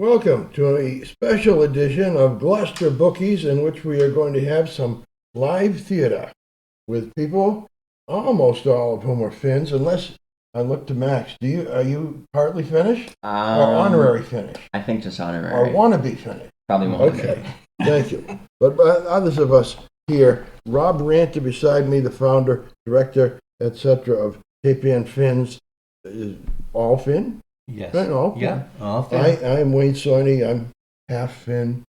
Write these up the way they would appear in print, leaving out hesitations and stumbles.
Welcome to a special edition of Gloucester Bookies, in which we are going to have some live theater with people, almost all of whom are Finns, unless I look to Max. Are you partly Finnish or honorary Finnish I think just or honorary. wannabe Finnish? Probably wannabe. Okay, thank you. But others of us here, Rob Ranta beside me, the founder, director, etc. of Tapian Finns, is all Finn? Yes. No. Yeah, all Finn. I'm Wayne Soini. I'm half Finn.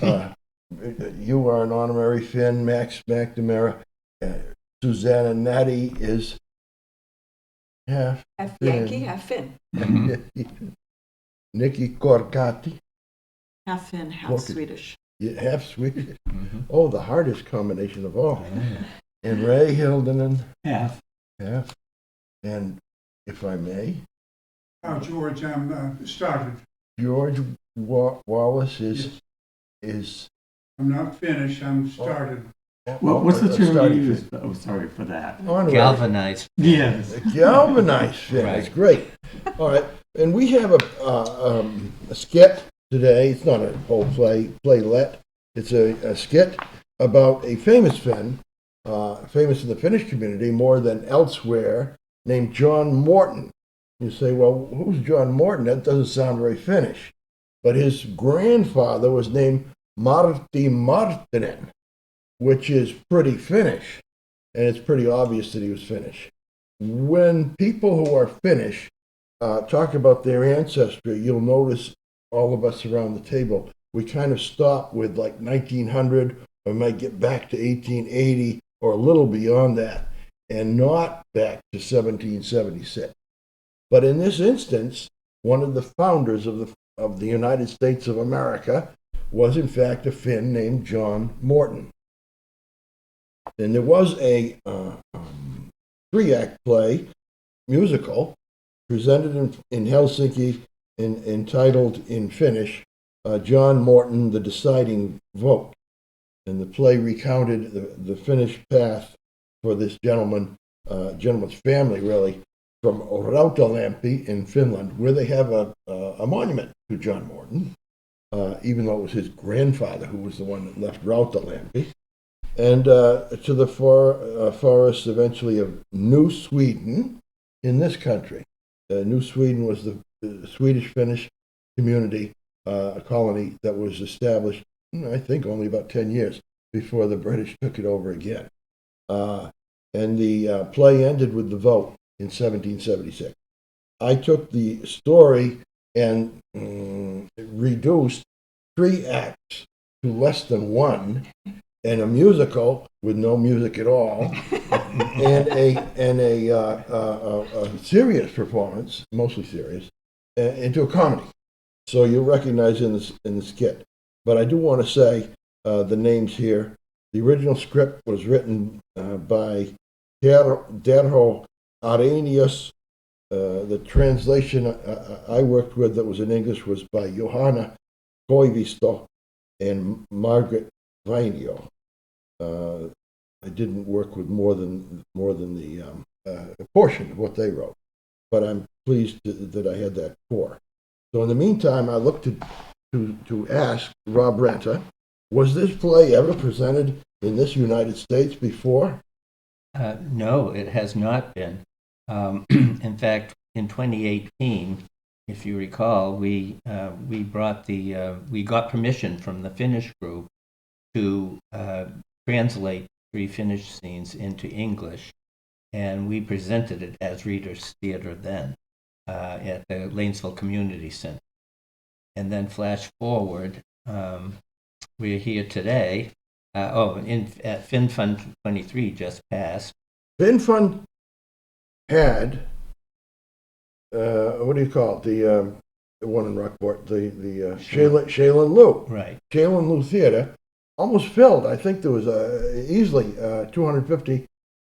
You are an honorary Finn. Max McNamara. Susanna Natty is half Yankee, half Finn. Nikki Korkati. Half Finn, half Korkati. Swedish. Yeah, half Swedish. Mhm. Oh, the hardest combination of all. Yeah. And Ray Hildenen. Half. Half. And if I may, George, I'm started. George Wallace is I'm not finished, I'm started. Well, what's the term you starting use? Finn. Oh, sorry for that. Honorary. Galvanized. Yes. Galvanized Finn. Right. It's great. All right, and we have a skit today. It's not a whole playlet. It's a skit about a famous Finn, famous in the Finnish community more than elsewhere, named John Morton. You say, well, who's John Morton? That doesn't sound very Finnish. But his grandfather was named Martti Marttinen, which is pretty Finnish, and it's pretty obvious that he was Finnish. When people who are Finnish talk about their ancestry, you'll notice all of us around the table, we kind of stop with like 1900, or might get back to 1880, or a little beyond that, and not back to 1776. But in this instance, one of the founders of the United States of America was in fact a Finn named John Morton. And there was a three-act play, musical, presented in Helsinki, entitled in Finnish, John Morton, The Deciding Vote. And the play recounted the Finnish path for this gentleman's family, really, from Rautalampi in Finland, where they have a monument to John Morton, even though it was his grandfather who was the one that left Rautalampi, and to the forests eventually of New Sweden in this country. New Sweden was the Swedish-Finnish community, a colony that was established, I think, only about 10 years before the British took it over again. And the play ended with the vote in 1776. I took the story and reduced 3 acts to less than 1, and a musical with no music at all, and a serious performance, mostly serious, into a comedy. So you'll recognize in the skit. But I do want to say the names here. The original script was written by Terho Arrhenius. The translation I worked with that was in English was by Johanna Koivisto and Margaret Vainio. I didn't work with more than the portion of what they wrote, but I'm pleased that I had that core. So in the meantime, I looked to ask Rob Ranta, was this play ever presented in this United States before? No, it has not been. In fact, in 2018, if you recall, we got permission from the Finnish group to translate 3 Finnish scenes into English, and we presented it as Readers Theater then at the Lanesville Community Center. And then flash forward, we're here today. At FinFund 23 just passed. FinFund had what do you call it? The one in Rockport, the Shaylin Lou. Right. Shaylin Lou Theater almost filled. I think there was easily 250,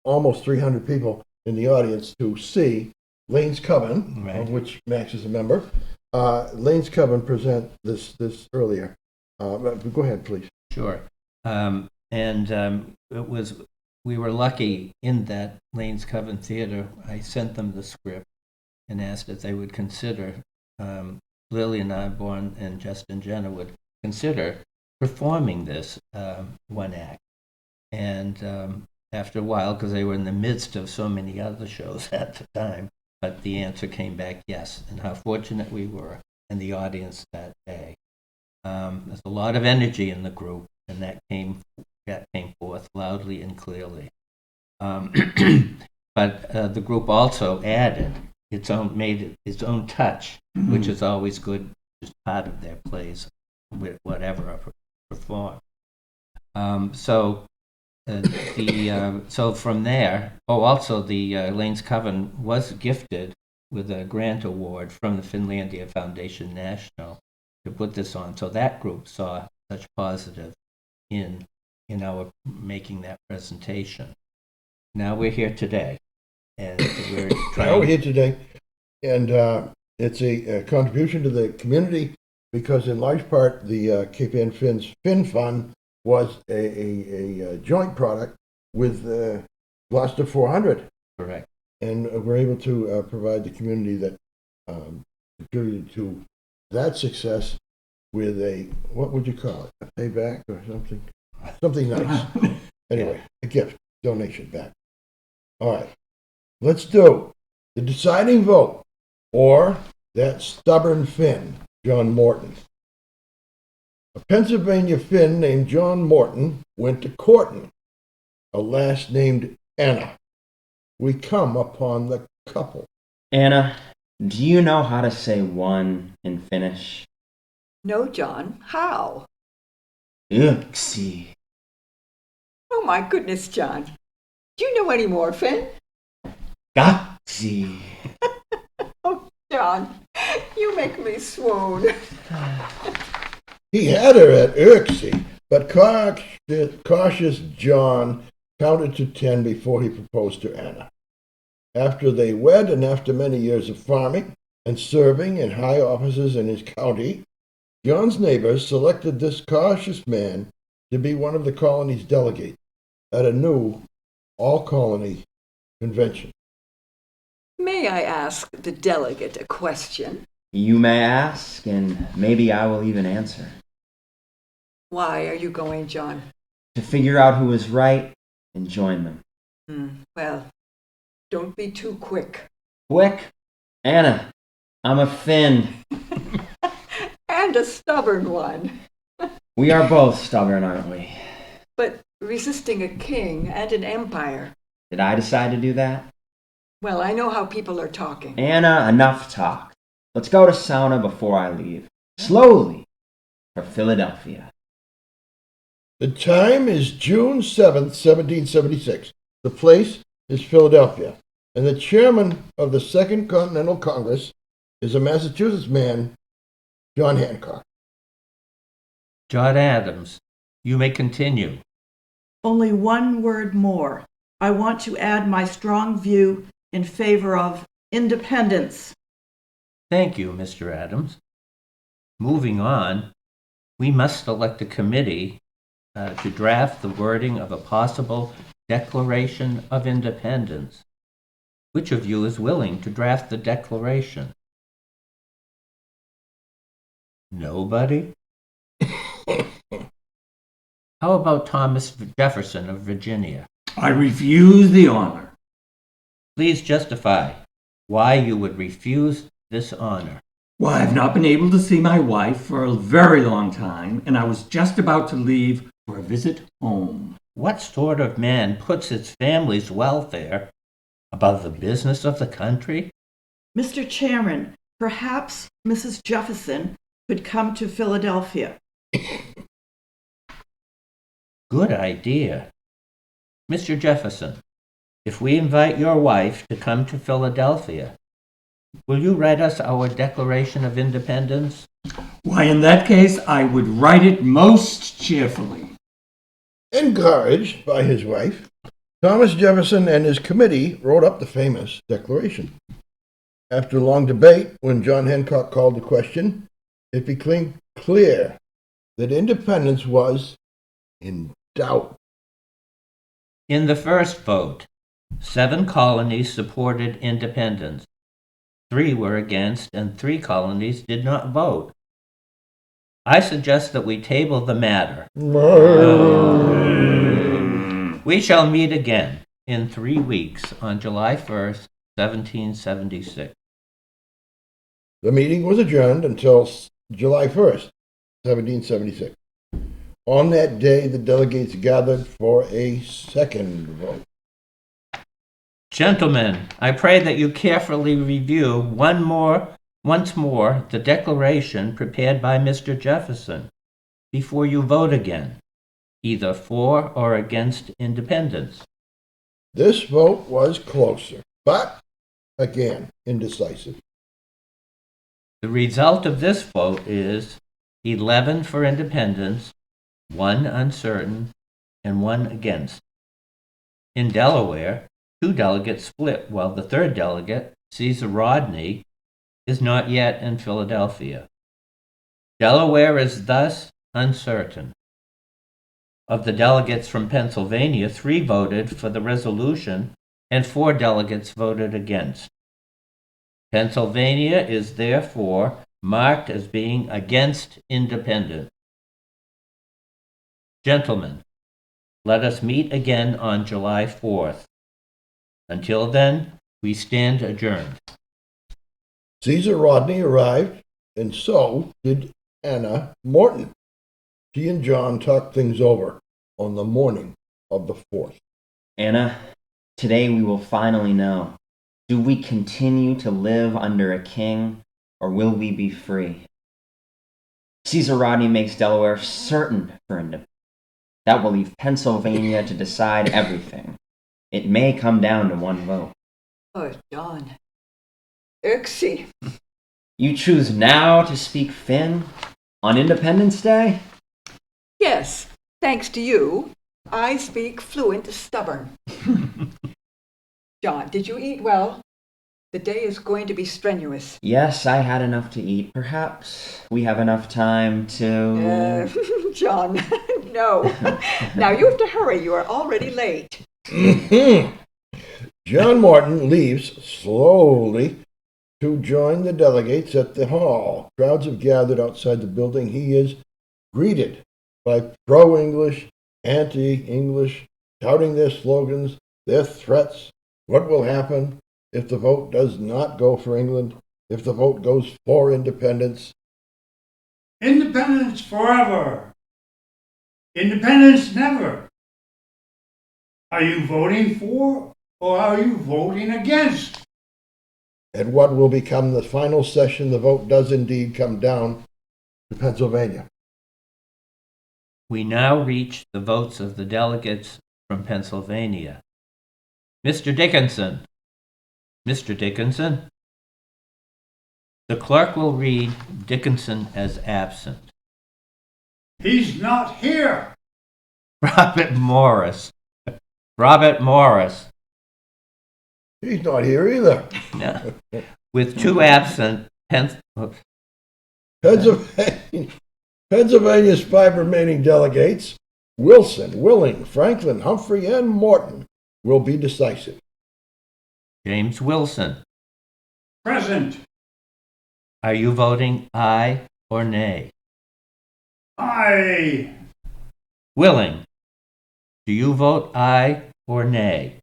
almost 300 people in the audience to see Lane's Coven, Right. of which Max is a member. Lane's Coven present this earlier. But go ahead, please. Sure. We were lucky in that Lane's Coven Theater. I sent them the script and asked if they would consider Lily and Born and Justin Jenner would consider performing this one act. And after a while, because they were in the midst of so many other shows at the time, but the answer came back yes, and how fortunate we were and the audience that day. There's a lot of energy in the group, and that came forth loudly and clearly. But the group also made its own touch, which is always good, just part of their plays, with whatever performed. So from there, also the Lane's Coven was gifted with a grant award from the Finlandia Foundation National to put this on. So that group saw such positive in our making that presentation. Now we're here today, and we're Now we're trying. here today, and it's a contribution to the community because in large part the Cape Ann Finn's Finn Fund was a joint product with Gloucester 400. Correct. And we're able to provide the community that contributed to that success with what would you call it, a payback or something? Something nice. Anyway, a gift, donation back. All right, let's do the deciding vote, or that stubborn Finn, John Morton. A Pennsylvania Finn named John Morton went to courting a lass named Anna. We come upon the couple. Anna, do you know how to say one in Finnish? No, John, how? Yksi. Oh my goodness, John. Do you know any more, Finn? Kaksi. Oh, John, you make me swoon. He had her at Irksey, but cautious John counted to 10 before he proposed to Anna. After they wed, and after many years of farming and serving in high offices in his county, John's neighbors selected this cautious man to be one of the colony's delegates at a new all-colony convention. May I ask the delegate a question? You may ask, and maybe I will even answer. Why are you going, John? To figure out who is right and join them. Well, don't be too quick. Quick? Anna, I'm a Finn. And a stubborn one. We are both stubborn, aren't we? But resisting a king and an empire. Did I decide to do that? Well, I know how people are talking. Anna, enough talk. Let's go to sauna before I leave. Slowly. For Philadelphia. The time is June 7th, 1776. The place is Philadelphia, and the chairman of the Second Continental Congress is a Massachusetts man, John Hancock. John Adams, you may continue. Only one word more. I want to add my strong view in favor of independence. Thank you, Mr. Adams. Moving on, we must select a committee to draft the wording of a possible Declaration of Independence. Which of you is willing to draft the declaration? Nobody? How about Thomas Jefferson of Virginia? I refuse the honor. Please justify why you would refuse this honor. Why, I've not been able to see my wife for a very long time, and I was just about to leave for a visit home. What sort of man puts its family's welfare above the business of the country? Mr. Chairman, perhaps Mrs. Jefferson could come to Philadelphia. Good idea. Mr. Jefferson, if we invite your wife to come to Philadelphia, will you write us our Declaration of Independence? Why, in that case, I would write it most cheerfully. Encouraged by his wife, Thomas Jefferson and his committee wrote up the famous Declaration. After long debate, when John Hancock called the question, it became clear that independence was in doubt. In the first vote, 7 colonies supported independence. 3 were against, and 3 colonies did not vote. I suggest that we table the matter. We shall meet again in 3 weeks on July 1st, 1776. The meeting was adjourned until July 1st, 1776. On that day, the delegates gathered for a second vote. Gentlemen, I pray that you carefully review once more the declaration prepared by Mr. Jefferson before you vote again, either for or against independence. This vote was closer, but again, indecisive. The result of this vote is 11 for independence, 1 uncertain, and 1 against. In Delaware, 2 delegates split, while the 3rd delegate, Caesar Rodney, is not yet in Philadelphia. Delaware is thus uncertain. Of the delegates from Pennsylvania, 3 voted for the resolution and 4 delegates voted against. Pennsylvania is therefore marked as being against independence. Gentlemen, let us meet again on July 4th. Until then, we stand adjourned. Caesar Rodney arrived, and so did Anna Morton. She and John talked things over on the morning of the 4th. Anna, today we will finally know. Do we continue to live under a king, or will we be free? Caesar Rodney makes Delaware certain for independence. That will leave Pennsylvania to decide everything. It may come down to 1 vote. Oh, John. Irksy. You choose now to speak Finn on Independence Day? Yes, thanks to you, I speak fluent stubborn. John, did you eat well? The day is going to be strenuous. Yes, I had enough to eat. Perhaps we have enough time to... John, no. Now you have to hurry. You are already late. John Morton leaves slowly to join the delegates at the hall. Crowds have gathered outside the building. He is greeted by pro-English, anti-English, touting their slogans, their threats. What will happen if the vote does not go for England, if the vote goes for independence? Independence forever. Independence never. Are you voting for or are you voting against? At what will become the final session, the vote does indeed come down to Pennsylvania. We now reach the votes of the delegates from Pennsylvania. Mr. Dickinson. Mr. Dickinson. The clerk will read Dickinson as absent. He's not here. Robert Morris. Robert Morris. He's not here either. No. With 2 absent, Pennsylvania's 5 remaining delegates, Wilson, Willing, Franklin, Humphrey, and Morton, will be decisive. James Wilson. Present. Are you voting aye or nay? Aye. Willing. Do you vote aye or nay?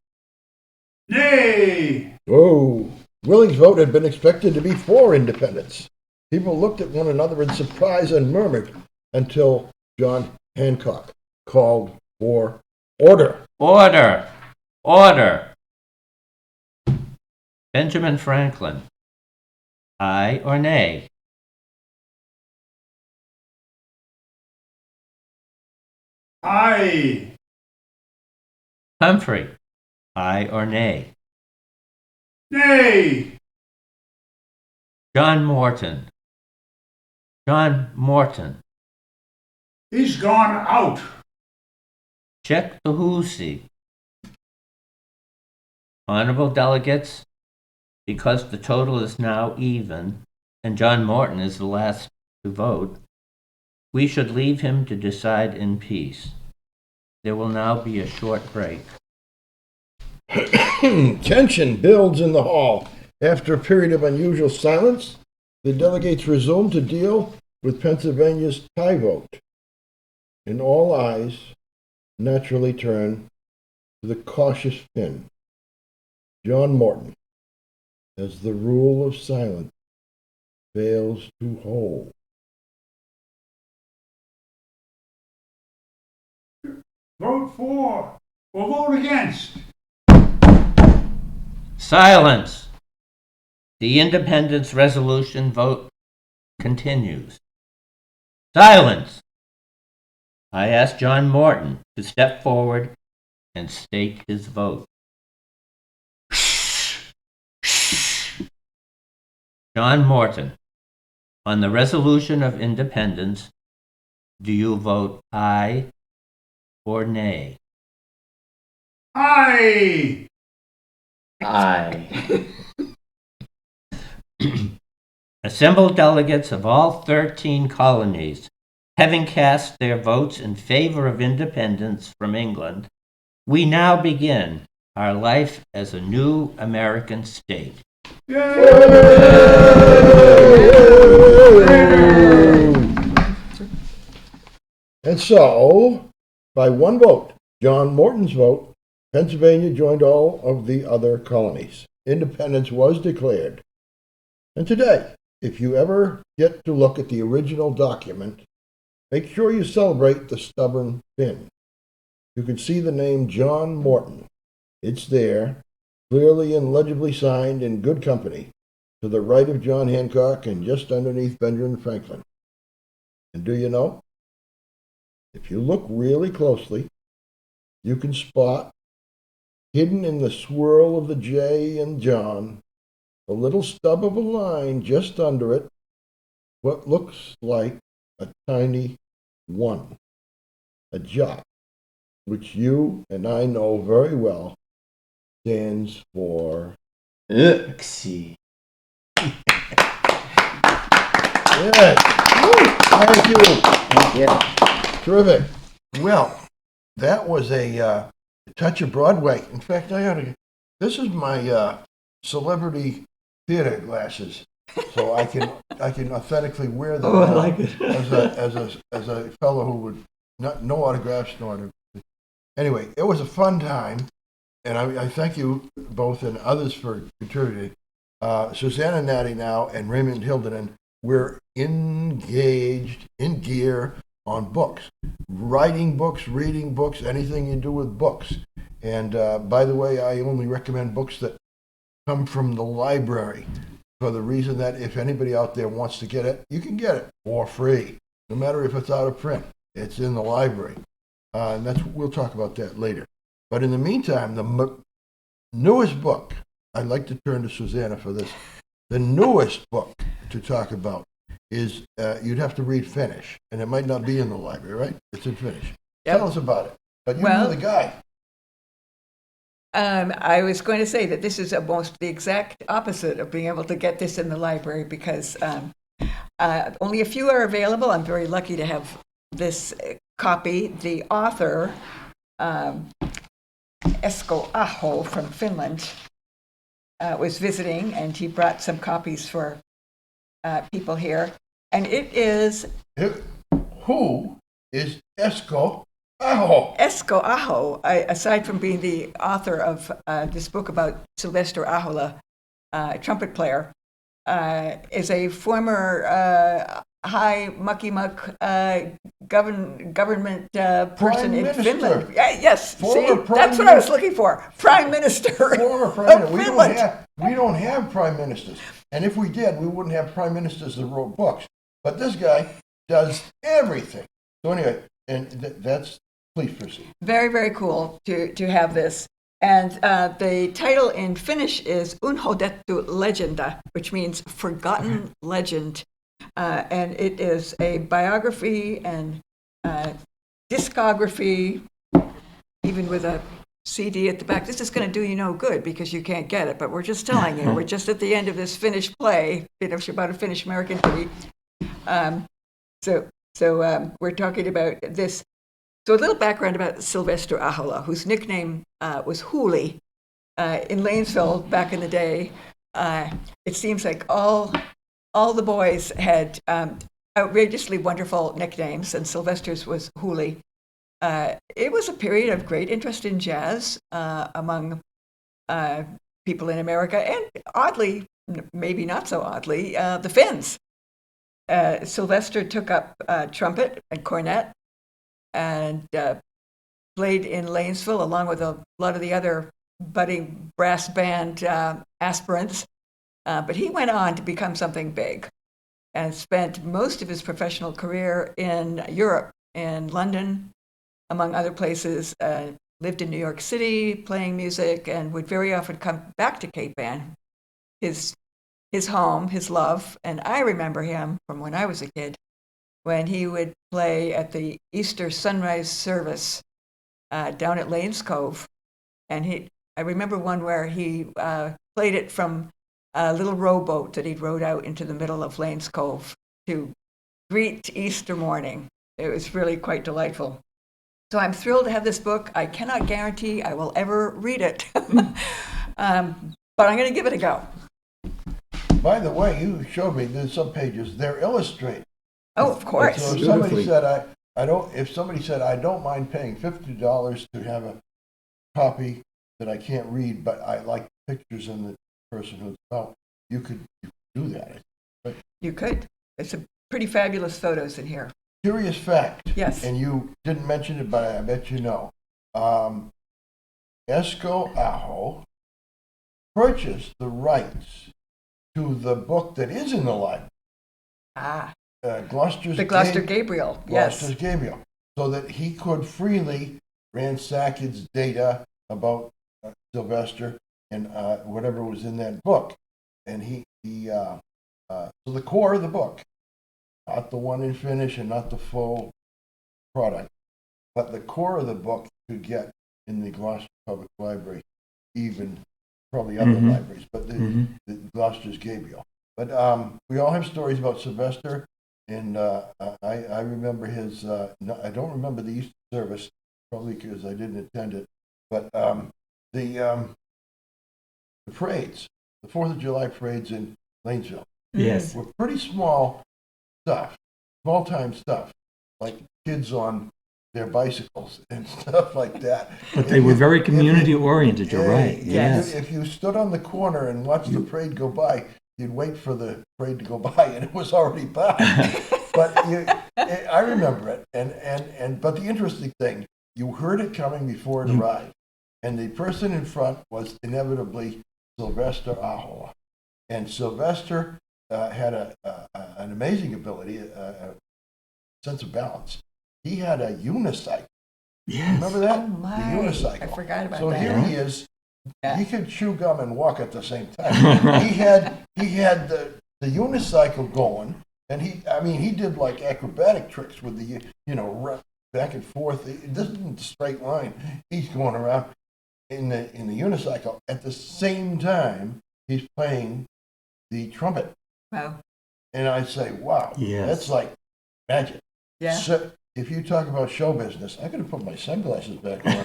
Nay. Oh, Willing's vote had been expected to be for independence. People looked at one another in surprise and murmured until John Hancock called for order. Order! Order! Benjamin Franklin. Aye or nay? Aye. Humphrey. Aye or nay? Nay. John Morton. John Morton. He's gone out. Check the whoosee. Honorable delegates, because the total is now even, and John Morton is the last to vote, we should leave him to decide in peace. There will now be a short break. Tension builds in the hall After a period of unusual silence, the delegates resumed to deal with Pennsylvania's tie vote, and all eyes naturally turned to the cautious Finn, John Morton, as the rule of silence fails to hold. Vote for or vote against. Silence. The independence resolution vote continues. Silence. I ask John Morton to step forward and state his vote. John Morton, on the resolution of independence, do you vote aye or nay? Aye. Aye. Assembled delegates of all 13 colonies, having cast their votes in favor of independence from England, we now begin our life as a new American state. And so, by one vote, John Morton's vote, Pennsylvania joined all of the other colonies. Independence was declared. And today, if you ever get to look at the original document, make sure you celebrate the stubborn Finn. You can see the name John Morton. It's there, clearly and legibly signed in good company, to the right of John Hancock and just underneath Benjamin Franklin. And do you know? If you look really closely, you can spot, hidden in the swirl of the J in John, a little stub of a line just under it, what looks like a tiny 1, a jot, which you and I know very well stands for Oopsie. Yes. Thank you. Thank you. Terrific. Well, that was a touch of Broadway. In fact, this is my celebrity theater glasses, so I can authentically wear them. Oh, I like it. as a fellow who would not no autographs, no autographs. Anyway, it was a fun time, and I thank you both and others for contributing. Susanna Natty now and Raymond Hildenon, we're engaged in gear on books, writing books, reading books, anything you do with books. And by the way, I only recommend books that come from the library, for the reason that if anybody out there wants to get it, you can get it for free, no matter if it's out of print. It's in the library, and we'll talk about that later. But in the meantime, the newest book, I'd like to turn to Susanna for this. The newest book to talk about is, you'd have to read Finnish, and it might not be in the library, right? It's in Finnish. Yep. Tell us about it. But you Well, know the guy. I was going to say that this is almost the exact opposite of being able to get this in the library because only a few are available. I'm very lucky to have this copy. The author, Esko Aho from Finland, was visiting, and he brought some copies for people here. And it is... Who is Esko Aho? Esko Aho, aside from being the author of this book about Sylvester Ahola, trumpet player, is a former high mucky-muck government person in Minister. Finland. Yes, Former see, Prime that's what I was looking for. Prime Minister Former Prime of Minister. Finland. We don't have prime ministers. And if we did, we wouldn't have prime ministers that wrote books. But this guy does everything. So anyway, and that's... Please proceed. Very, very cool to have this. And the title in Finnish is Unhoidettu legenda, which means forgotten legend. And it is a biography and discography, even with a CD at the back. This is going to do you no good because you can't get it, but we're just telling you. We're just at the end of this Finnish play, about a Finnish American play. So we're talking about this. So a little background about Sylvester Ahola, whose nickname was Hooli in Lanesville back in the day. it seems like all the boys had outrageously wonderful nicknames, and Sylvester's was Hooley. It was a period of great interest in jazz among people in America, and oddly, maybe not so oddly, the Finns. Sylvester took up trumpet and cornet and played in Lanesville along with a lot of the other budding brass band aspirants. But he went on to become something big and spent most of his professional career in Europe, in London, among other places. Lived in New York City playing music and would very often come back to Cape Ann, his home, his love. And I remember him from when I was a kid, when he would play at the Easter sunrise service down at Lanes Cove. And I remember one where he played it from a little rowboat that he'd rowed out into the middle of Lanes Cove to greet Easter morning. It was really quite delightful. So I'm thrilled to have this book. I cannot guarantee I will ever read it, but I'm going to give it a go. By the way, you showed me there's some pages. They're illustrated. Oh, of course. So if somebody said if somebody said I don't mind paying $50 to have a copy that I can't read, but I like pictures and the person who's out, you could do that. But you could. It's a pretty fabulous photos in here. Curious fact. Yes. And you didn't mention it, but I bet you know. Esco Aho purchased the rights to the book that is in the library. The Gloucester Gabriel. Gloucester's Gabriel. So that he could freely ransack its data about Sylvester and whatever was in that book. And so the core of the book, not the one in finish and not the full product, but the core of the book you could get in the Gloucester Public Library, even probably other libraries, but the Gloucester's Gabriel. But we all have stories about Sylvester, and I remember his, I don't remember the Easter service, probably because I didn't attend it, but the parades, the 4th of July parades in Lanesville, Yes. were pretty small stuff, small-time stuff, like kids on their bicycles and stuff like that. But they were very community-oriented, you're right. Yes. If you stood on the corner and watched the parade go by, you'd wait for the parade to go by, and it was already by. But I remember it, but the interesting thing, you heard it coming before it arrived, and the person in front was inevitably Sylvester Aho. And Sylvester had an amazing ability, a sense of balance. He had a unicycle. Yes. Remember that? Oh my, the unicycle. I forgot about so that. So here he is. Yeah. He could chew gum and walk at the same time. he had the unicycle going, and he did like acrobatic tricks with the back and forth. This isn't a straight line. He's going around in the unicycle at the same time he's playing the trumpet. Wow. And I say, wow, that's like magic. Yeah. So, if you talk about show business, I got to put my sunglasses back on.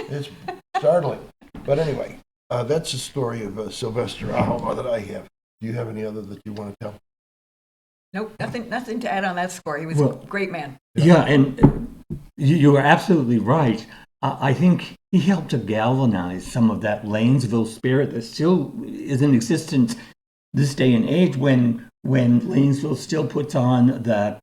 It's startling. But anyway, that's the story of Sylvester Aho that I have. Do you have any other that you want to tell? Nope, nothing to add on that score. He was a great man. Yeah, and you are absolutely right. I think he helped to galvanize some of that Lanesville spirit that still is in existence this day and age when Lanesville still puts on that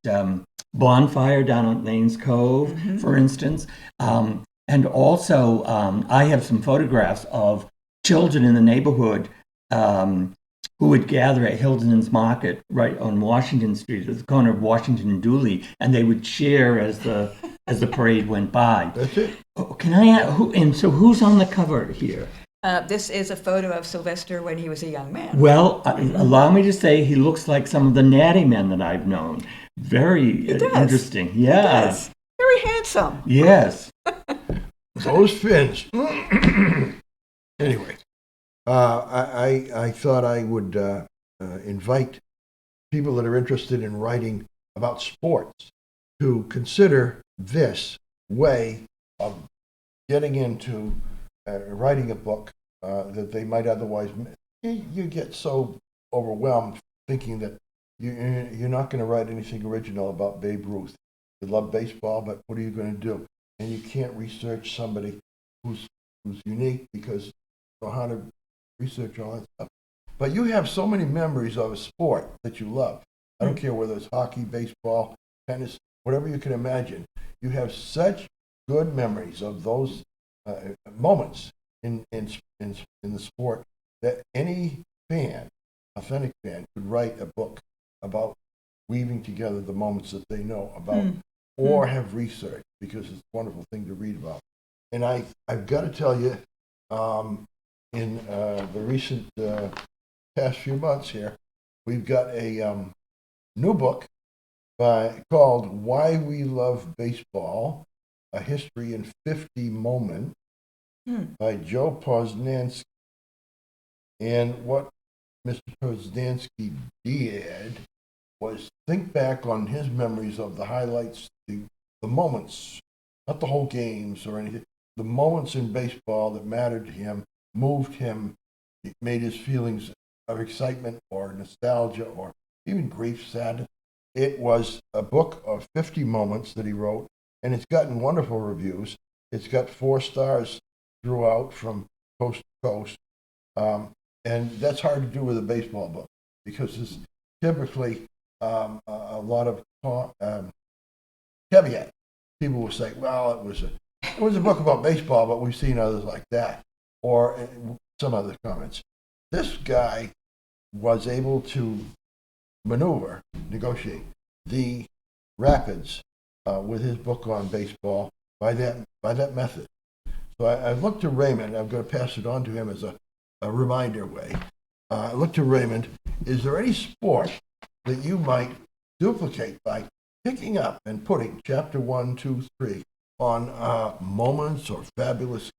bonfire down at Lanes Cove, for instance. And also, I have some photographs of children in the neighborhood who would gather at Hilden's Market right on Washington Street, at the corner of Washington and Dooley, and they would cheer as the parade went by. That's it. Can I ask, who's on the cover here? This is a photo of Sylvester when he was a young man. Well, allow me to say he looks like some of the natty men that I've known. Very interesting. Yeah. He does. Very handsome. Yes. Those Finns. Anyway, I thought I would invite people that are interested in writing about sports to consider this way of getting into writing a book that they might otherwise you get so overwhelmed thinking that you're not going to write anything original about Babe Ruth. You love baseball, but what are you going to do? And you can't research somebody who's unique because you know how to research all that stuff. But you have so many memories of a sport that you love. I don't care whether it's hockey, baseball, tennis, whatever you can imagine. You have such good memories of those moments in the sport that any fan, authentic fan, could write a book about weaving together the moments that they know about or have researched, because it's a wonderful thing to read about. And I've got to tell you, in the recent past few months here, we've got a new book called Why We Love Baseball, A History in 50 Moments by Joe Posnanski. And what Mr. Posnanski did was think back on his memories of the highlights, the moments, not the whole games or anything, the moments in baseball that mattered to him, moved him, it made his feelings of excitement or nostalgia or even grief, sadness. It was a book of 50 moments that he wrote, and it's gotten wonderful reviews. It's got 4 stars throughout from coast to coast. And that's hard to do with a baseball book because it's typically a lot of caveat. People will say, well, it was a book about baseball, but we've seen others like that, or some other comments. This guy was able to negotiate the rapids with his book on baseball by that method. So I looked to Raymond. I'm going to pass it on to him as a reminder way. I looked to Raymond. Is there any sport that you might duplicate by picking up and putting chapter 1, 2, 3 on moments or fabulous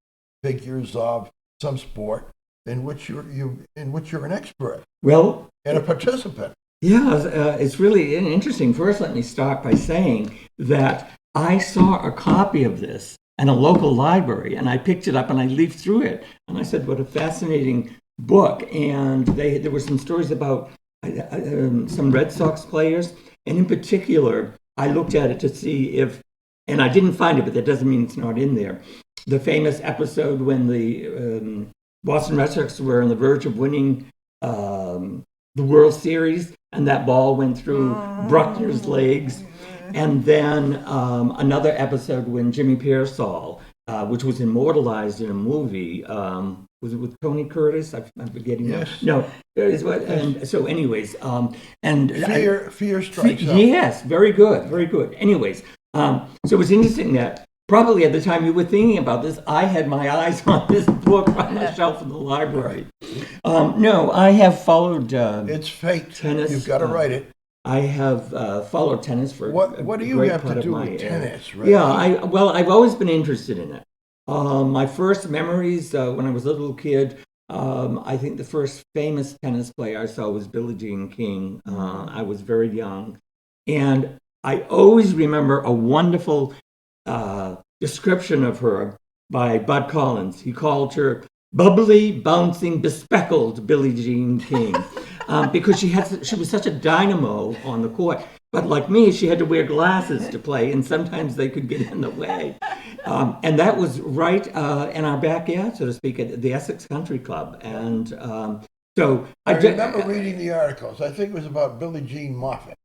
figures of some sport in which you're an expert? Well, and a participant. Yeah, it's really interesting. First, let me start by saying that I saw a copy of this in a local library, and I picked it up and I leafed through it, and I said, "What a fascinating book!" And there were some stories about some Red Sox players, and in particular, I looked at it to see if, and I didn't find it, but that doesn't mean it's not in there. The famous episode when the Boston Red Sox were on the verge of winning the World Series, and that ball went through Bruckner's legs. And then another episode when Jimmy Pearsall, which was immortalized in a movie, was it with Tony Curtis? I'm forgetting. Yes. No. And so, anyways, and fear strikes out. Yes, very good, very good. Anyways, so it was interesting that probably at the time you were thinking about this, I had my eyes on this book on the shelf in the library. No, I have followed. It's fate. Tennis. You've got to write it. I have followed tennis for what do you have to do with tennis, right? Yeah, I've always been interested in it. My first memories when I was a little kid, I think the first famous tennis player I saw was Billie Jean King. I was very young, and I always remember a wonderful description of her by Bud Collins. He called her bubbly, bouncing, bespeckled Billie Jean King. Because she was such a dynamo on the court. But like me, she had to wear glasses to play, and sometimes they could get in the way. And that was right in our backyard, so to speak, at the Essex Country Club. And so I remember reading the articles. I think it was about Billie Jean Moffat.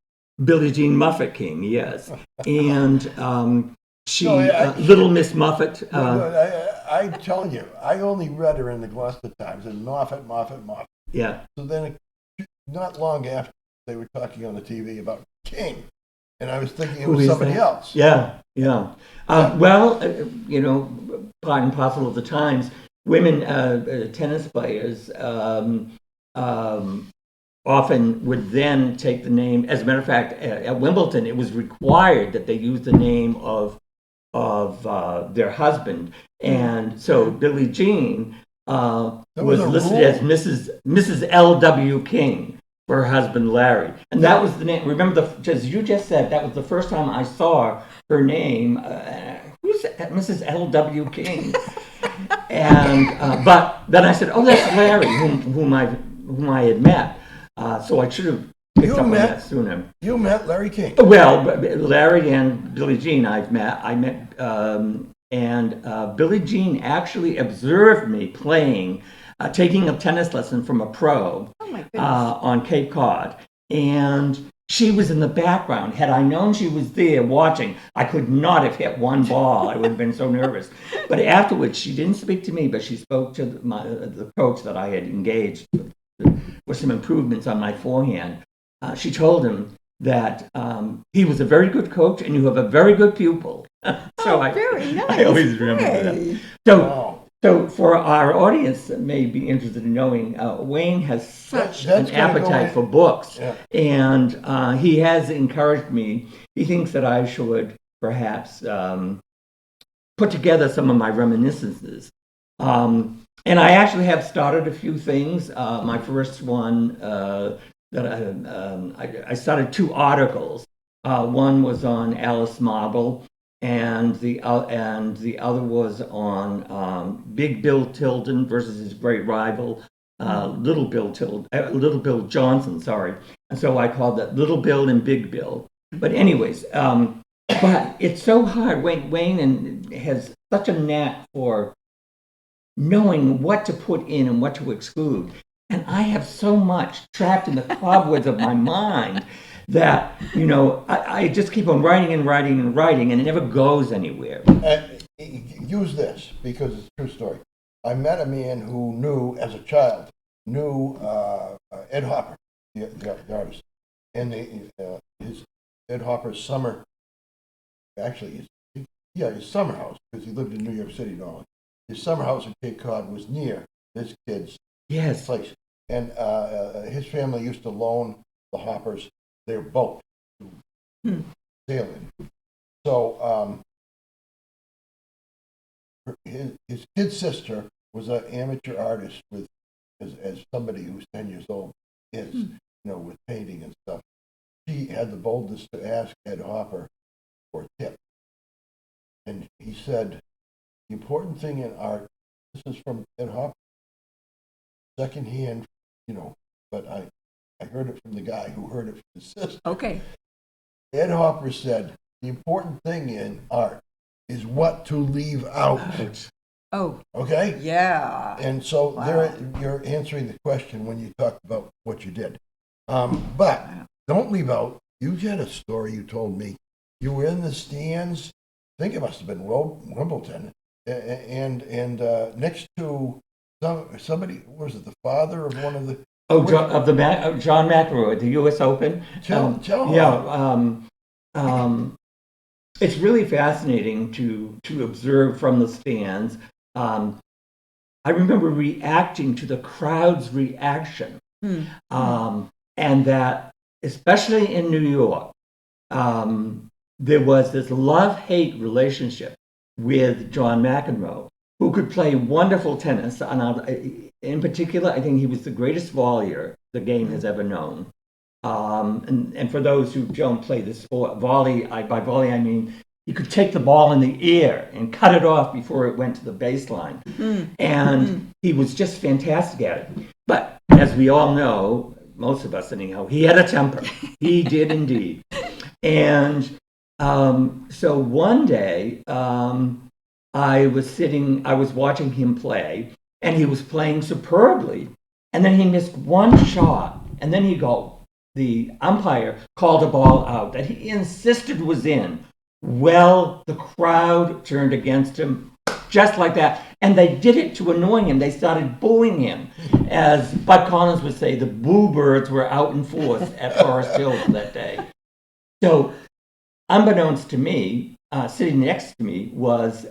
Billie Jean Muffet King, yes. And Little Miss Muffet. I'm telling you, I only read her in the Gloucester Times, and Moffat. Yeah. So then, not long after, they were talking on the TV about King, and I was thinking it was somebody else. Yeah. Well, part and parcel of the times, women tennis players often would then take the name. As a matter of fact, at Wimbledon, it was required that they use the name of their husband, and so Billie Jean was listed as Mrs. L.W. King for her husband Larry, and that was the name. Remember, as you just said, that was the first time I saw her name. Who's Mrs. L.W. King? And but then I said, "Oh, that's Larry, whom I've whom I had met. So I should have picked You up on met- that sooner. You met Larry King. Well, Larry and Billie Jean I met, and Billie Jean actually observed me playing, taking a tennis lesson from a pro Oh, my goodness. on Cape Cod. And she was in the background. Had I known she was there watching, I could not have hit one ball. I would have been so nervous. But afterwards, she didn't speak to me, but she spoke to the coach that I had engaged with some improvements on my forehand. She told him that he was a very good coach and you have a very good pupil. Very nice. I always remember Hey. that. Wow. So for our audience that may be interested in knowing, Wayne has such That's an gonna go appetite in. for books. Yeah. And he has encouraged me. He thinks that I should perhaps put together some of my reminiscences. And I actually have started a few things. My first one, I started 2 articles. One was on Alice Marble, and the other was on Big Bill Tilden versus his great rival, Little Bill Johnson. Sorry, and so I called that Little Bill and Big Bill. But anyways, but it's so hard. Wayne has such a knack for knowing what to put in and what to exclude. And I have so much trapped in the cobwebs of my mind that, I just keep on writing and writing and writing, and it never goes anywhere. Use this because it's a true story. I met a man who knew, as a child, Ed Hopper, the artist, and his Ed Hopper's summer, actually, his summer house, because he lived in New York City normally. His summer house in Cape Cod was near this kid's Yes. place. And his family used to loan the Hoppers their boat to sail in. So his kid sister was an amateur artist as somebody who's 10 years old is, with painting and stuff. She had the boldness to ask Ed Hopper for a tip. And he said, the important thing in art, this is from Ed Hopper, secondhand, but I heard it from the guy who heard it from his sister. Okay. Ed Hopper said, the important thing in art is what to leave out. Oh, Okay? yeah. And so Wow. you're answering the question when you talk about what you did. But don't leave out, you had a story you told me. You were in the stands, I think it must have been Wimbledon, and next to somebody, was it the father of one of the... John McEnroe at the U.S. Open. Tell It's really fascinating to observe from the stands. I remember reacting to the crowd's reaction, and that, especially in New York, there was this love-hate relationship with John McEnroe, who could play wonderful tennis. And in particular, I think he was the greatest volleyer the game has ever known. And for those who don't play the sport, by volley I mean he could take the ball in the air and cut it off before it went to the baseline. And he was just fantastic at it. But as we all know, most of us anyhow, he had a temper. He did indeed. And so one day, I was watching him play, and he was playing superbly. And then he missed one shot, and then the umpire called a ball out that he insisted was in. Well, the crowd turned against him just like that. And they did it to annoy him. They started booing him. As Bud Collins would say, the boo birds were out in force at Forest Hills that day. So, unbeknownst to me, sitting next to me was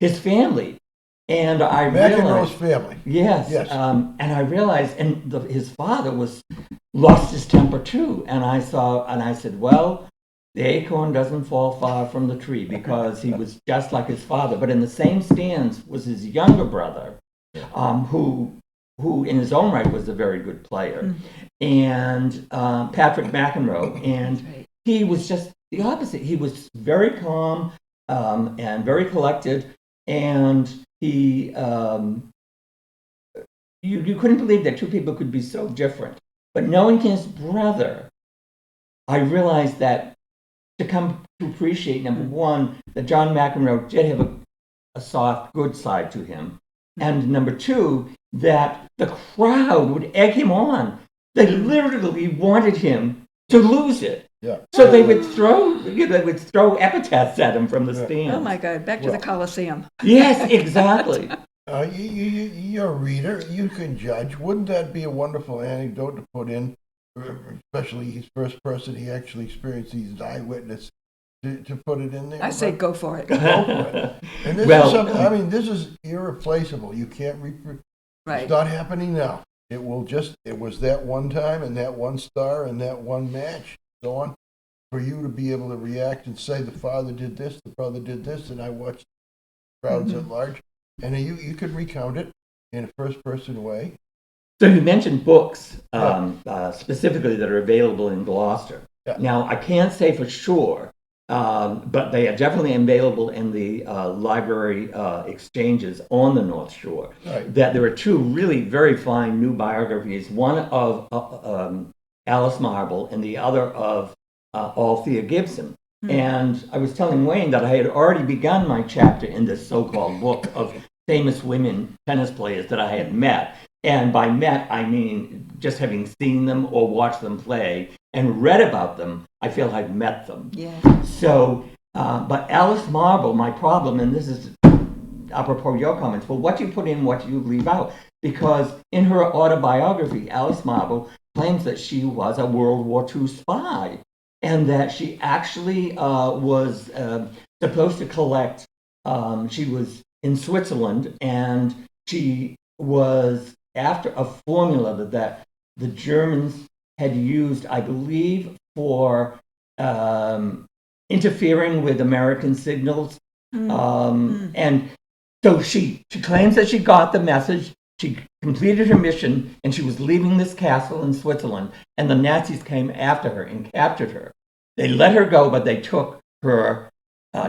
his family. And I McEnroe's realized... family. Yes. Yes. And I realized, his father lost his temper too. And I said, well, the acorn doesn't fall far from the tree, because he was just like his father. But in the same stands was his younger brother, who in his own right was a very good player, and Patrick McEnroe. And he was just the opposite. He was very calm and very collected, and he you couldn't believe that two people could be so different. But knowing his brother, I realized that to come to appreciate, number one, that John McEnroe did have a soft, good side to him. And number two, that the crowd would egg him on. They literally wanted him to lose it. Yeah. So they would throw epithets at him from the stands. Oh my God, back to the Coliseum. Yes, exactly. You're a reader. You can judge. Wouldn't that be a wonderful anecdote to put in? Especially his first person, he actually experienced these eyewitness to put it in there. I say go for it. Go for it. And this Well, is something, I mean, this is irreplaceable. You can't Right. It's not happening now. It was that one time and that one star and that one match, so on. For you to be able to react and say the father did this, the brother did this, and I watched crowds at large. And you could recount it in a first person way. So you mentioned books, specifically that are available in Gloucester. Yeah. Now, I can't say for sure, but they are definitely available in the library exchanges on the North Shore. Right. That there are two really very fine new biographies, one of Alice Marble and the other of Althea Gibson. And I was telling Wayne that I had already begun my chapter in this so-called book of famous women tennis players that I had met. And by met, I mean just having seen them or watched them play and read about them, I feel I've met them. Yeah. So, but Alice Marble, my problem, and this is apropos your comments, well, what you put in, what you leave out. Because in her autobiography, Alice Marble claims that she was a World War II spy and that she actually was supposed to collect, she was in Switzerland and she was after a formula that the Germans had used, I believe, for interfering with American signals. And so she claims that she got the message, she completed her mission, and she was leaving this castle in Switzerland, and the Nazis came after her and captured her. They let her go, but they took her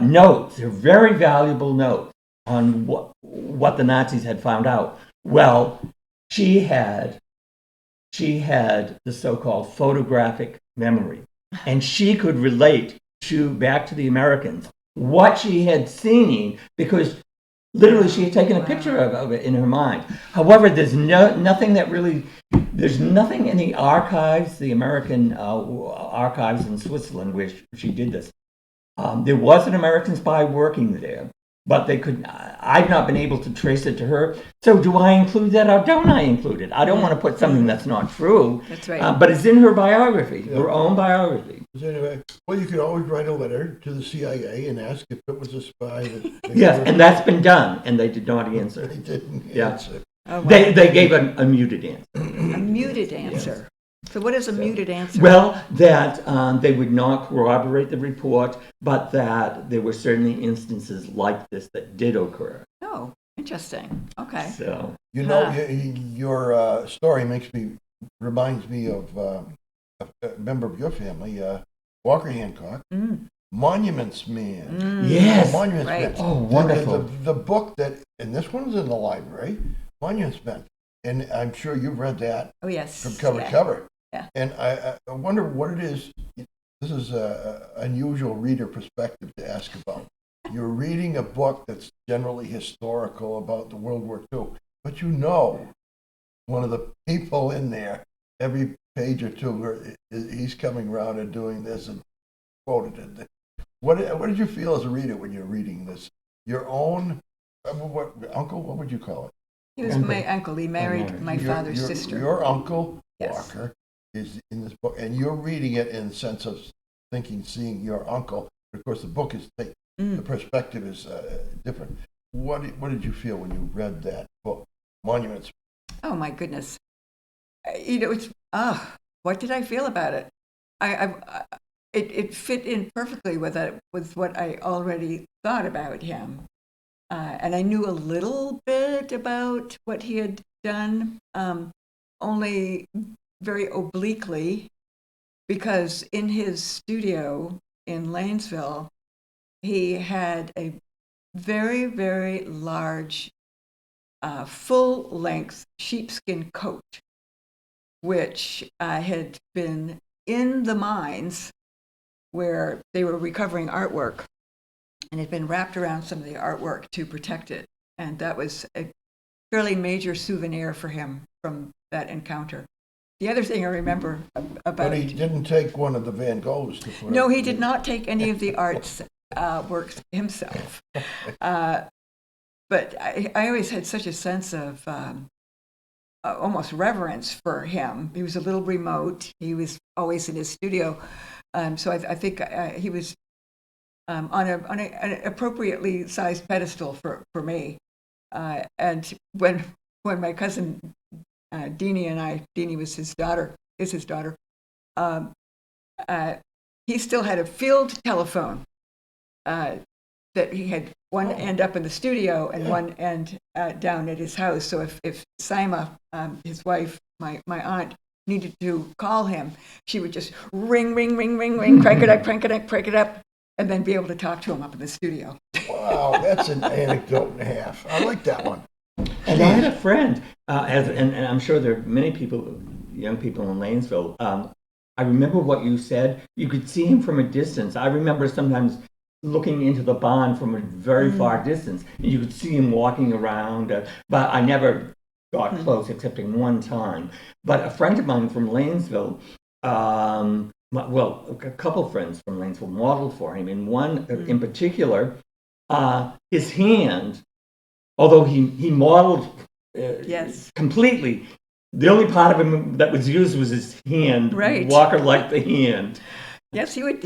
notes, her very valuable notes on what the Nazis had found out. Well, she had the so-called photographic memory, and she could relate back to the Americans what she had seen, because literally she had taken a picture of it in her mind. However, there's nothing in the archives, the American archives in Switzerland where she did this. There was an American spy working there, but I've not been able to trace it to her. So do I include that or don't I include it? I don't want to put something that's not true. That's right. But it's in her biography, her own biography. Anyway, well, you could always write a letter to the CIA and ask if it was a spy. Yes, and that's been done, and they did not answer. They didn't Yeah. answer. Oh, wow. They gave a muted answer. A muted answer. So what is a muted answer? Well, that they would not corroborate the report, but that there were certainly instances like this that did occur. Oh, interesting. Okay. So, You know, Huh. your story reminds me of a member of your family, Walker Hancock, Monuments Man. yes. Monuments Right. Man. Oh, wonderful. The book and this one's in the library, Monuments Man. And I'm sure you've read that Oh, yes. from cover to Yeah. cover. Yeah. And I wonder what it is. This is an unusual reader perspective to ask about. You're reading a book that's generally historical about the World War II, but one of the people in there, every page or two, he's coming around and doing this and quoted it. What did you feel as a reader when you're reading this? Your own uncle? What would you call it? He was my uncle. He married my Your- father's your- sister. Your uncle Yes. Walker is in this book, and you're reading it in the sense of seeing your uncle. Of course, the book is the perspective is different. What did you feel when you read that book, Monuments? Oh my goodness. It's what did I feel about it? It fit in perfectly with what I already thought about him, and I knew a little bit about what he had done, only very obliquely, because in his studio in Lanesville, he had a very, very large full-length sheepskin coat, which had been in the mines where they were recovering artwork, and had been wrapped around some of the artwork to protect it. And that was a fairly major souvenir for him from that encounter. The other thing I remember about... But he didn't take one of the Van Goghs to put No, up. he did not take any of the art's works himself. But I always had such a sense of almost reverence for him. He was a little remote. He was always in his studio. So I think he was on an appropriately sized pedestal for me. And when my cousin Deanie and I, Deanie was his daughter, is his daughter, he still had a field telephone that he had one end up in the studio and one end down at his house. So if Sima, his wife, my aunt, needed to call him, she would just ring, ring, ring, ring, ring, crank it up, crank it up, crank it up, and then be able to talk to him up in the studio. Wow, that's an anecdote and a half. I like that one. And I had a friend, and I'm sure there are many people, young people in Lanesville. I remember what you said. You could see him from a distance. I remember sometimes looking into the barn from a very far distance, and you could see him walking around. But I never got close, except in one time. But a friend of mine from Lanesville, well, a couple friends from Lanesville modeled for him, and one in particular, his hand. Although he modeled Yes. completely, the only part of him that was used was his hand. Right. Walker liked the hand. Yes, he would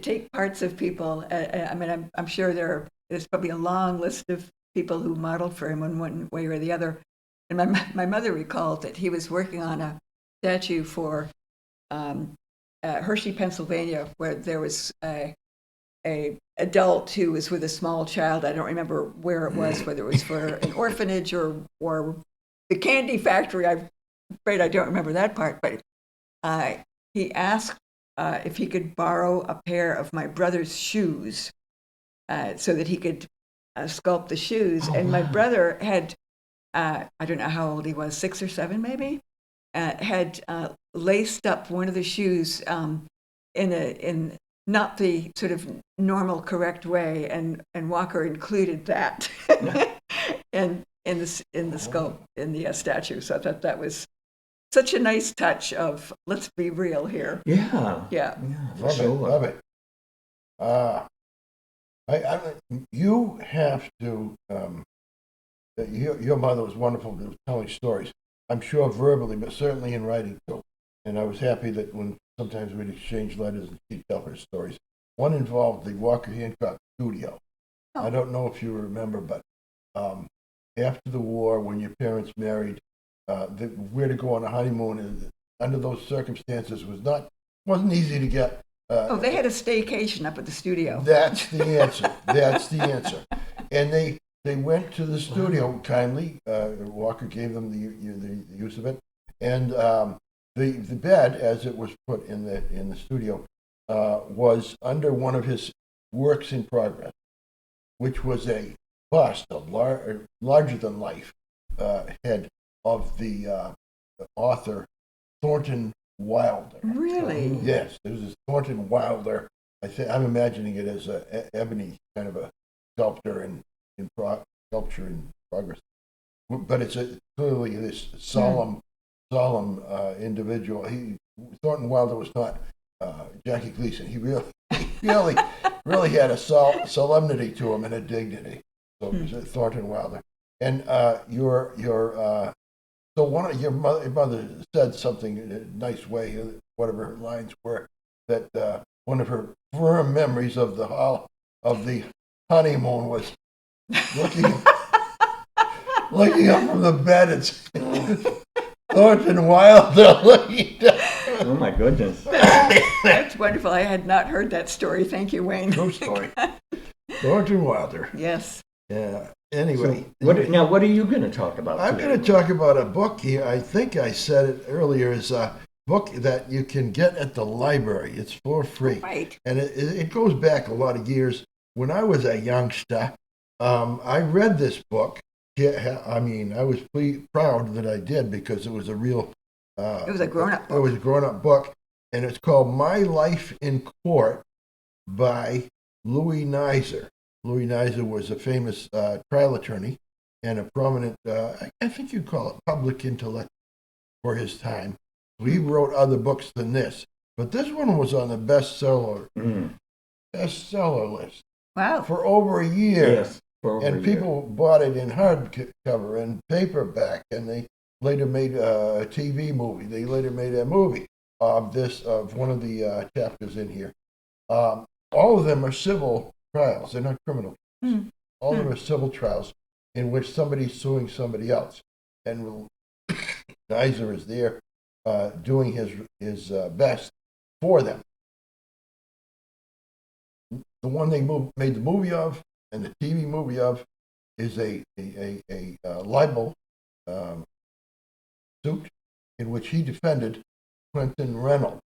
take parts of people. I mean, I'm sure there's probably a long list of people who modeled for him in one way or the other. And my mother recalled that he was working on a statue for Hershey, Pennsylvania, where there was a adult who was with a small child. I don't remember where it was, whether it was for an orphanage or the candy factory. I'm afraid I don't remember that part. But he asked if he could borrow a pair of my brother's shoes so that he could sculpt the shoes. And my brother had, I don't know how old he was, 6 or 7 maybe, had laced up one of the shoes in not the sort of normal, correct way, and Walker included that in the statue. So I thought that was such a nice touch of let's be real here. Yeah. Love sure. it, love it. You have to. Your mother was wonderful at telling stories. I'm sure verbally, but certainly in writing too. And I was happy that when sometimes we'd exchange letters and she'd tell her stories. One involved the Walker Hancock studio. Oh. I don't know if you remember, but after the war, when your parents married, where to go on a honeymoon under those circumstances wasn't easy to get. They had a staycation up at the studio. That's the answer. That's the answer. And they went to the studio kindly. Walker gave them the use of it, and the bed, as it was put in the studio, was under one of his works in progress, which was a bust of larger than life head of the author Thornton Wilder. Really? Yes, there was this Thornton Wilder. I'm imagining it as a ebony kind of a sculpture in progress, but it's clearly this solemn individual. Thornton Wilder was not Jackie Gleason. He really had a solemnity to him and a dignity. So it was Thornton Wilder. And so one of your mother said something in a nice way. Whatever her lines were, that one of her firm memories of the honeymoon was looking up from the bed and Thornton Wilder looking down. Oh my goodness. That's wonderful. I had not heard that story. Thank you, Wayne. True story. Thornton Wilder. Yes. Yeah. Anyway. So what are you going to talk about I'm today? going to talk about a book here. I think I said it earlier. Is a book that you can get at the library. It's for free. Right. And it goes back a lot of years. When I was a youngster, I read this book Yeah, I mean, I was proud that I did because it was a real. It was a grown-up It book. was a grown-up book, and it's called My Life in Court by Louis Nizer. Louis Nizer was a famous trial attorney and a prominent, I think you'd call it public intellect for his time. He wrote other books than this, but this one was on the bestseller list Wow. for over a year. Yes, for over a And year. people bought it in hardcover and paperback, and they later made a TV movie. They later made a movie of one of the chapters in here. All of them are civil trials. They're not criminal. All of them are civil trials in which somebody's suing somebody else. And Nizer is there doing his best for them. The one they made the movie of and the TV movie of is a libel suit in which he defended Quentin Reynolds.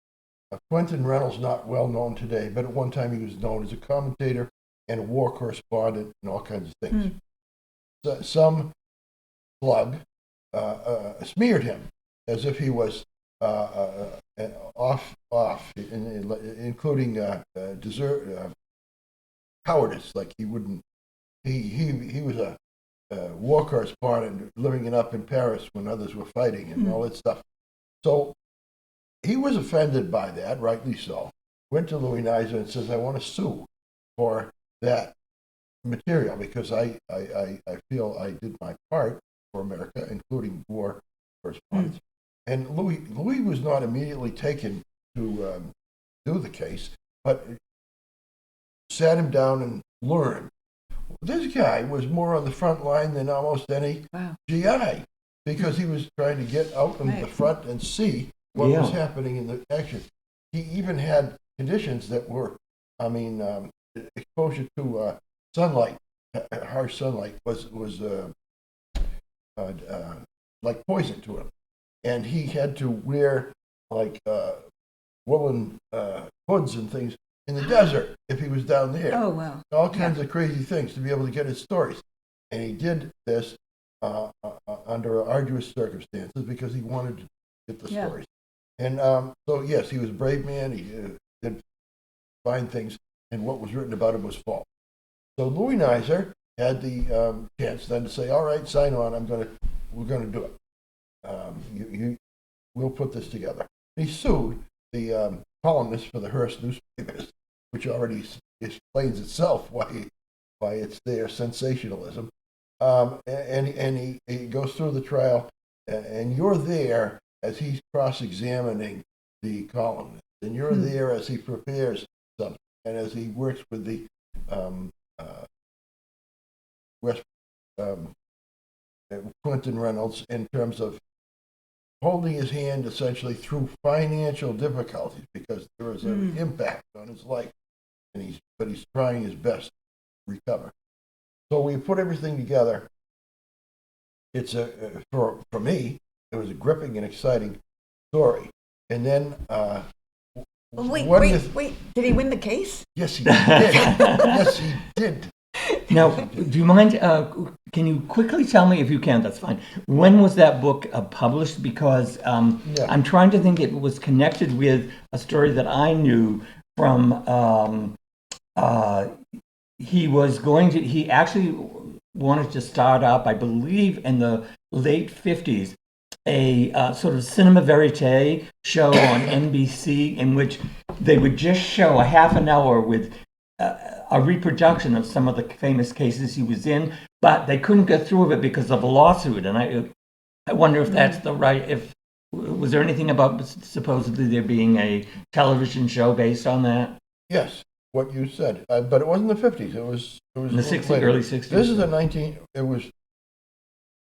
Quentin Reynolds not well known today, but at one time he was known as a commentator and a war correspondent and all kinds of things. So, some slug smeared him as if he was off, including cowardice, like he wouldn't. He was a war correspondent living up in Paris when others were fighting and all that stuff. So he was offended by that, rightly so. Went to Louis Nizer and says, "I want to sue for that material because I feel I did my part for America, including war correspondence." And Louis was not immediately taken to do the case, but sat him down and learned. This guy was more on the front line than almost any GI because he was trying to get out in the front and see what was happening in the action. He even had conditions that were, exposure to sunlight, harsh sunlight was like poison to him. And he had to wear like woolen hoods and things in the desert if he was down there. Oh, wow. All kinds of crazy things to be able to get his stories. And he did this under arduous circumstances because he wanted to get the stories. And so, yes, he was a brave man. He did fine things. And what was written about him was false. So Louis Nizer had the chance then to say, all right, sign on. We're going to do it. We'll put this together. He sued the columnist for the Hearst newspapers, which already explains itself why it's their sensationalism. And he goes through the trial, and you're there as he's cross-examining the columnist, and you're there as he prepares something, and as he works with the Quentin Reynolds in terms of holding his hand essentially through financial difficulties because there was an impact on his life, but he's trying his best to recover. So we put everything together. It's for me, it was a gripping and exciting story. And then Wait, did he win the case? Yes, he did. Yes, he did. Now, do you mind, can you quickly tell me, if you can, that's fine, when was that book published? Because I'm trying to think it was connected with a story that I knew from, he actually wanted to start up, I believe, in the late 50s, a sort of cinema verite show on NBC in which they would just show a half an hour with a reproduction of some of the famous cases he was in, but they couldn't get through it because of a lawsuit. And I wonder if that's was there anything about supposedly there being a television show based on that? Yes, what you said, but it wasn't the 50s. It was In the 60s, later. early 60s. This is it was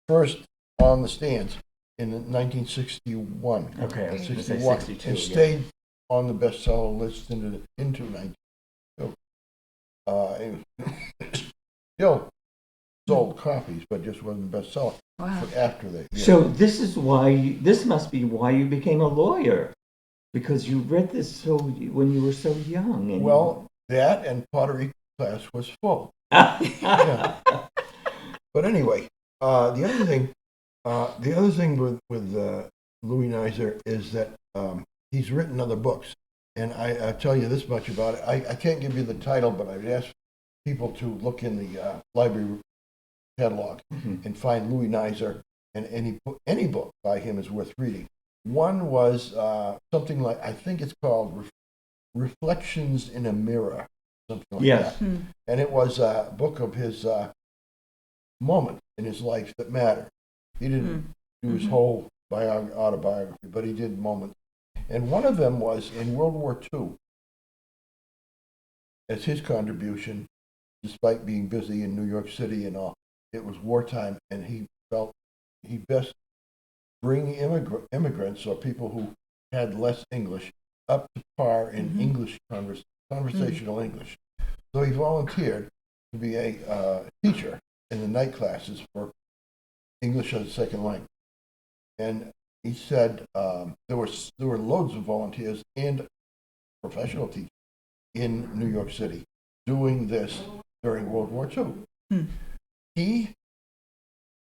first on the stands in 1961. Okay, 61. 62. It stayed on the bestseller list into 19. Still sold copies, but just wasn't a bestseller. Wow. After that. Yeah. So this must be why you became a lawyer, because you read this when you were so young. And Well, that and pottery class was full. Yeah. But anyway, The other thing with Louis Nizer is that he's written other books, and I tell you this much about it. I can't give you the title, but I'd ask people to look in the library catalog and find Louis Nizer, and any book by him is worth reading. One was something like, I think it's called Reflections in a Mirror, something like Yes. that. And it was a book of his moments in his life that matter. He didn't do his whole autobiography, but he did moments. And one of them was in World War II, as his contribution, despite being busy in New York City and all. It was wartime, and he felt he best bring immigrants or people who had less English up to par in English conversational English. So he volunteered to be a teacher in the night classes for English as a second language. And he said there were loads of volunteers and professional teachers in New York City doing this during World War II. He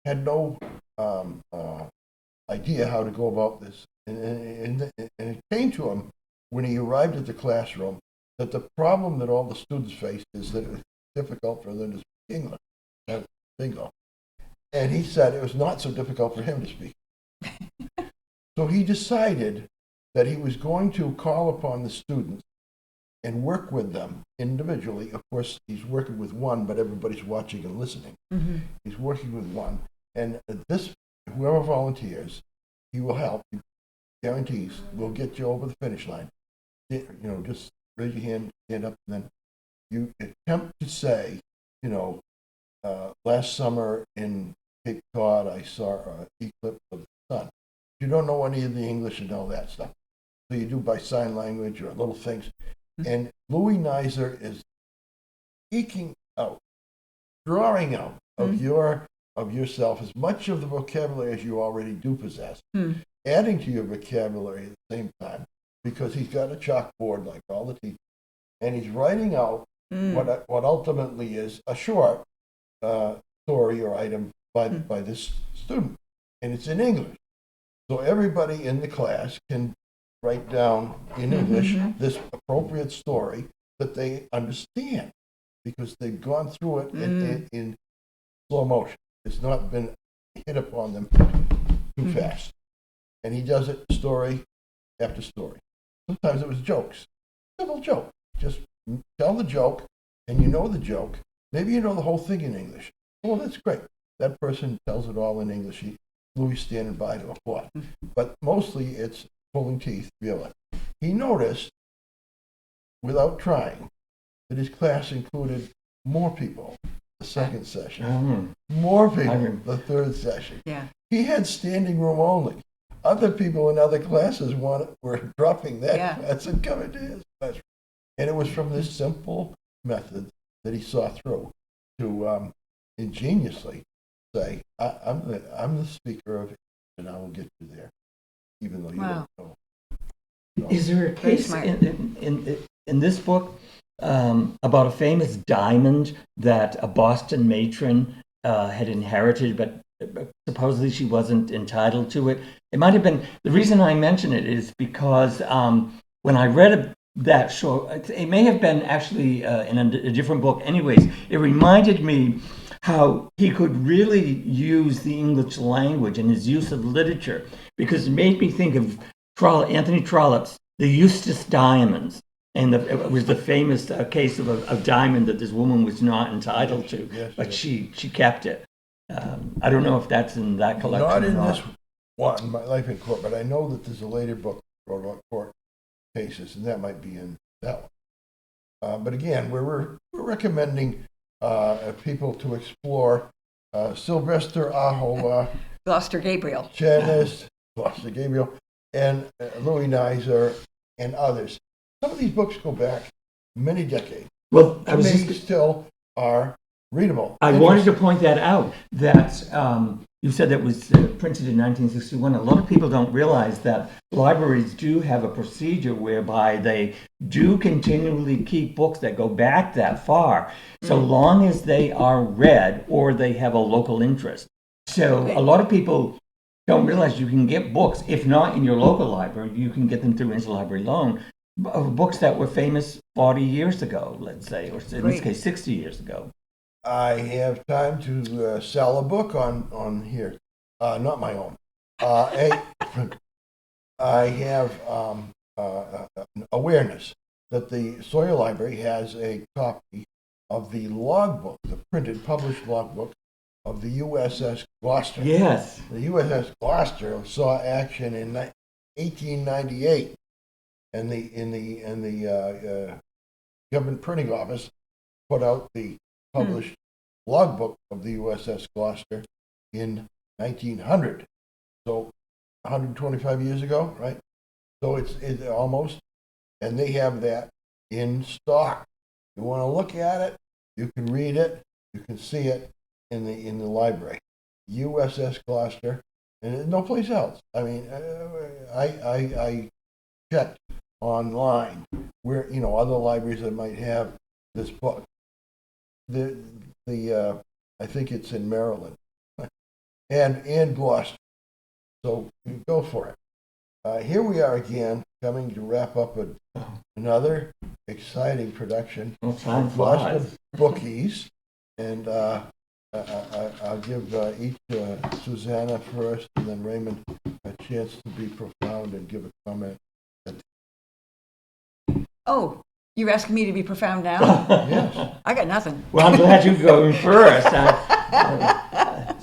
had no idea how to go about this, and it came to him when he arrived at the classroom that the problem that all the students faced is that it was difficult for them to speak English. Bingo. And he said it was not so difficult for him to speak. So he decided that he was going to call upon the students and work with them individually. Of course, he's working with one, but everybody's watching and listening. He's working with one. And whoever volunteers, he will help. He guarantees we'll get you over the finish line. Just raise your hand, stand up, and then you attempt to say, last summer in Cape Cod, I saw an eclipse of the sun. You don't know any of the English and all that stuff. So you do by sign language or little things. And Louis Nizer is eking out, drawing out of yourself as much of the vocabulary as you already do possess, adding to your vocabulary at the same time, because he's got a chalkboard like all the teachers, and he's writing out what ultimately is a short story or item by this student, and it's in English. So everybody in the class can write down in English this appropriate story that they understand, because they've gone through it in slow motion. It's not been hit upon them too fast. And he does it story after story. Sometimes it was jokes. Simple joke. Just tell the joke, and you know the joke. Maybe you know the whole thing in English. Well, that's great. That person tells it all in English. Louis standing by to applaud. But mostly it's pulling teeth, really. He noticed, without trying, that his class included more people the second session, more people the third session. Yeah. He had standing room only. Other people in other classes were dropping that class and coming to his classroom. And it was from this simple method that he saw through to ingeniously say, I'm the speaker of it, and I will get you there, even though you don't know. Is there a case smart. in this book about a famous diamond that a Boston matron had inherited, but supposedly she wasn't entitled to it? It might have been, the reason I mention it is because when I read that show, it may have been actually in a different book. Anyways, it reminded me how he could really use the English language and his use of literature, because it made me think of Anthony Trollope's The Eustace Diamonds. And it was the famous case of a diamond that this woman was not entitled to, but she kept it. I don't know if that's in that collection Not or in not. this one, My Life in Court, but I know that there's a later book wrote about court cases, and that might be in that one. But again, we're recommending people to explore Sylvester Aho, Gloucester Gabriel. Janice, Gloucester Gabriel, and Louis Nizer, and others. Some of these books go back many decades. Well, I And was they just still are readable. I wanted to point that out, that you said that was printed in 1961. A lot of people don't realize that libraries do have a procedure whereby they do continually keep books that go back that far, so long as they are read or they have a local interest. So Okay. a lot of people don't realize you can get books, if not in your local library, you can get them through interlibrary loan, of books that were famous 40 years ago, let's say, or in this Great. case, 60 years ago. I have time to sell a book on here, not my own. I have awareness that the Sawyer Library has a copy of the logbook, the printed, published logbook of the USS Gloucester. Yes. The USS Gloucester saw action in 1898, and the government printing office put out the published logbook of the USS Gloucester in 1900. So 125 years ago, right? So it's almost, and they have that in stock. You want to look at it, you can read it, you can see it in the library. USS Gloucester, and no place else. I mean, I checked online where other libraries that might have this book. I think it's in Maryland, and Gloucester. So you go for it. Here we are again, coming to wrap up another exciting production Well, time of Gloucester flies. Bookies, and I'll give each Susanna first, and then Raymond a chance to be profound and give a comment. Oh, you're asking me to be profound now? Yes. I got nothing. Well, I'm glad you're going first.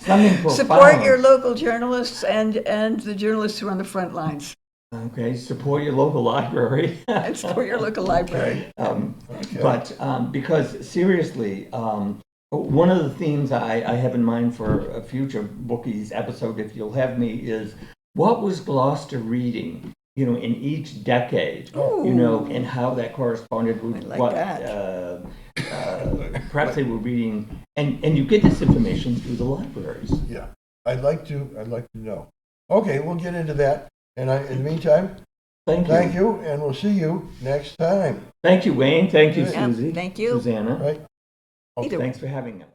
Something profound. Support your local journalists and the journalists who are on the front lines. Okay, support your local library. And support your local library. Okay. But because seriously, one of the themes I have in mind for a future Bookies episode, if you'll have me, is what was Gloucester reading, in each decade, and how that corresponded with I like what that. Perhaps they were reading, and you get this information through the libraries. Yeah, I'd like to know. Okay, we'll get into that. And in the meantime, thank you, and we'll see you next time. Thank you, Wayne. Thank you, Yeah, Susie. thank you. Susanna. Right? Either way. Thanks for having us.